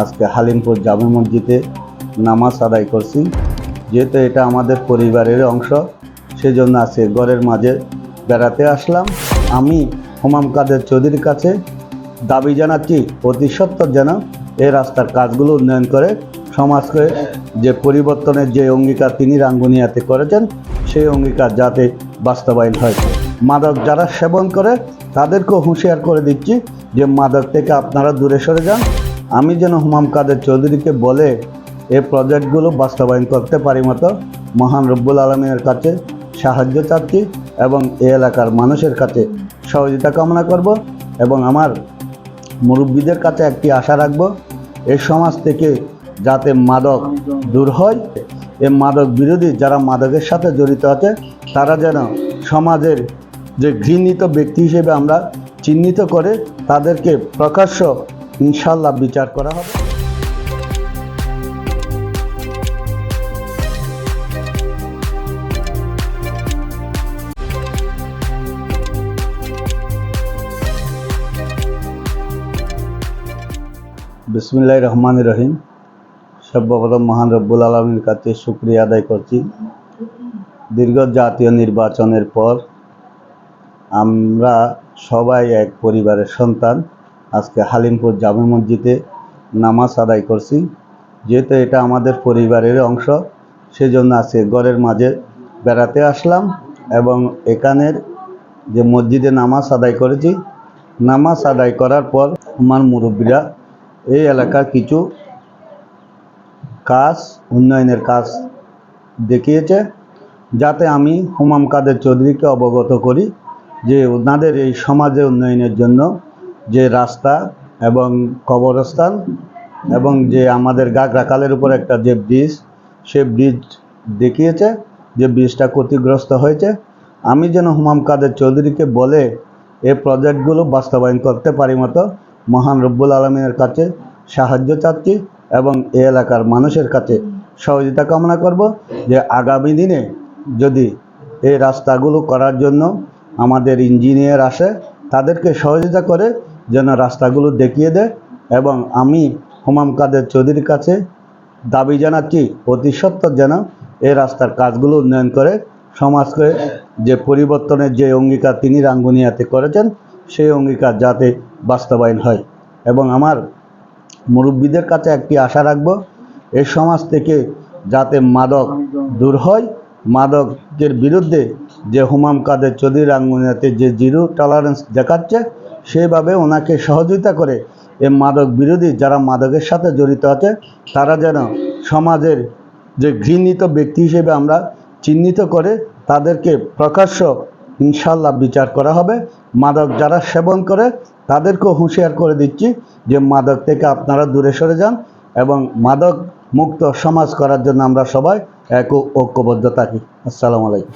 আজকে হালিমপুর জামে মসজিদে নামাজ আদায় করছি। যেহেতু এটা আমাদের পরিবারের অংশ, সেজন্য আজকে ঘরের মাঝে বেড়াতে আসলাম। আমি হুমাম কাদের চৌধুরীর কাছে দাবি জানাচ্ছি অতি সত্বর যেন এই রাস্তার কাজগুলো উন্নয়ন করে সমাজকে যে পরিবর্তনের যে অঙ্গীকার তিনি রাঙ্গুনিয়াতে করেছেন সেই অঙ্গীকার যাতে বাস্তবায়ন হয়। মাদক যারা সেবন করে তাদেরকেও হুঁশিয়ার করে দিচ্ছি যে মাদক থেকে আপনারা দূরে সরে যান। আমি যেন হুমাম কাদের চৌধুরীকে বলে এই প্রজেক্টগুলো বাস্তবায়ন করতে পারি মতো মহান রব্বুল আলমিনের কাছে সাহায্য চাচ্ছি এবং এই এলাকার মানুষের কাছে সহযোগিতা কামনা করব এবং আমার মুরব্বীদের কাছে একটি আশা রাখব, এই সমাজ থেকে যাতে মাদক দূর হয়। এই মাদক বিরোধী যারা মাদকের সাথে জড়িত আছে তারা যেন সমাজের যে ঘৃণিত ব্যক্তি হিসেবে আমরা চিহ্নিত করে তাদেরকে প্রকাশ্য ইনশাল্লাহ বিচার করা হবে। বিসমিল্লাহির রহমানির রহিম। সর্বপ্রথম মহান রব্বুল আলমীর কাছে শুকরিয়া আদায় করছি। দীর্ঘ জাতীয় নির্বাচনের পর আমরা সবাই এক পরিবারের সন্তান আজকে হালিমপুর জামে মসজিদে নামাজ আদায় করছি। যেহেতু এটা আমাদের পরিবারের অংশ, সেজন্য আজকে ঘরের মাঝে বেড়াতে আসলাম এবং এখানের যে মসজিদে নামাজ আদায় করেছি, নামাজ আদায় করার পর আমার মুরব্বীরা এই এলাকার কিছু কাজ উন্নয়নের কাজ দেখিয়েছে, যাতে আমি হুমাম কাদের চৌধুরীকে অবগত করি যে ওনাদের এই সমাজে উন্নয়নের জন্য যে রাস্তা এবং কবরস্থান এবং যে আমাদের গাগরাকালের উপর একটা যে ব্রিজ, সে ব্রিজ দেখিয়েছে যে ব্রিজটা ক্ষতিগ্রস্ত হয়েছে। আমি যেন হুমাম কাদের চৌধুরীকে বলে এই প্রজেক্টগুলো বাস্তবায়ন করতে পারি মতো মহান রব্বুল আলমিনের কাছে সাহায্য চাচ্ছি এবং এই এলাকার মানুষের কাছে সহযোগিতা কামনা করব যে আগামী দিনে যদি এই রাস্তাগুলো করার জন্য আমাদের ইঞ্জিনিয়ার আসে তাদেরকে সহযোগিতা করে যেন রাস্তাগুলো দেখিয়ে দেয়। এবং আমি হুমাম কাদের চৌধুরীর কাছে দাবি জানাচ্ছি অতি সত্বর যেন এই রাস্তার কাজগুলো উন্নয়ন করে সমাজকে যে পরিবর্তনের যে অঙ্গীকার তিনি রাঙ্গুনিয়াতে করেছেন সেই অঙ্গীকার যাতে বাস্তবায়ন হয়। এবং আমার মুরব্বীদের কাছে একটি আশা রাখব, এই সমাজ থেকে যাতে মাদক দূর হয়। মাদকের বিরুদ্ধে যে হুমাম কাদের চৌধুরী রাঙ্গুনিয়াতে যে জিরো টলারেন্স দেখাচ্ছে, সেভাবে ওনাকে সহযোগিতা করে এই মাদক বিরোধী যারা মাদকের সাথে জড়িত আছে তারা যেন সমাজের যে ঘৃণিত ব্যক্তি হিসেবে আমরা চিহ্নিত করে তাদেরকে প্রকাশ্য ইনশাল্লাহ বিচার করা হবে। মাদক যারা সেবন করে তাদেরকেও হুঁশিয়ার করে দিচ্ছি যে মাদক থেকে আপনারা দূরে সরে যান এবং মাদক মুক্ত সমাজ করার জন্য আমরা সবাই ঐক্যবদ্ধ থাকি। আসসালামু আলাইকুম।